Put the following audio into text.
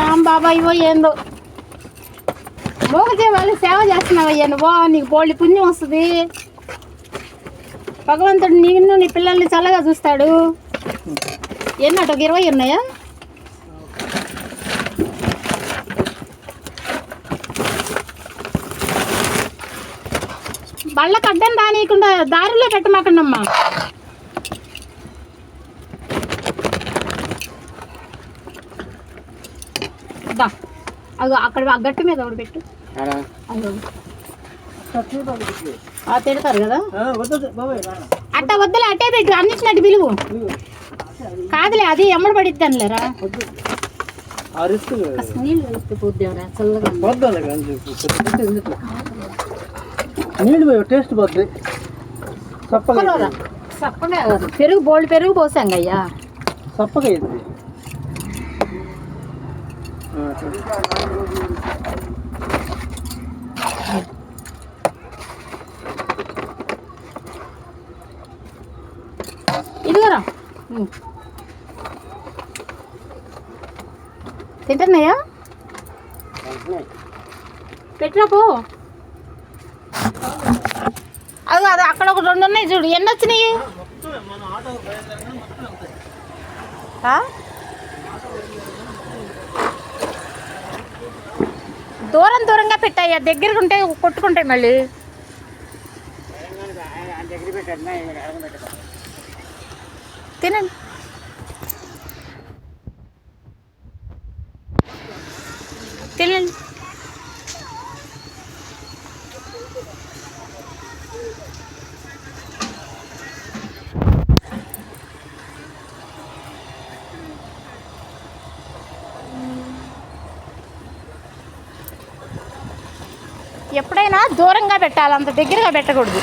ఏం బాబా ఇవో ఏందో మోగజే వాళ్ళు సేవ చేస్తున్నావయ్యా నువ్వు, నీకు బోళ్ళి పుణ్యం వస్తుంది. భగవంతుడు నిన్ను నీ పిల్లల్ని చల్లగా చూస్తాడు. ఎన్నట 20 ఉన్నాయా? బళ్ళకి అడ్డం రానియకుండా దారిలో పెట్టమాకండమ్మా. అది అక్కడ ఆ గట్టి మీద ఒకటి పెట్టు. తిడతారు కదా అట్ట వద్దులే, అట్టే పెట్టు. అన్నిచ్చినట్టు పిలువు. కాదులే అది ఎమ్మడి పడిద్దాను లేరా. టేస్ట్ పోద్ది. పెరుగు బోల్డ్ పెరుగు పోసాం అయ్యా. చప్పగా ఇది ఇదిగోరా తింటున్నాయా? పెట్టినా పో. అది అది అక్కడ ఒక 2 ఉన్నాయి చూడు. ఎన్ని వచ్చినాయి? దూరం దూరంగా పెట్టాయా, దగ్గరగా ఉంటే కొట్టుకుంటాయి మళ్ళీ. తినండి. తినండి. ఎప్పుడైనా దూరంగా పెట్టాలి, అంత దగ్గరగా పెట్టకూడదు.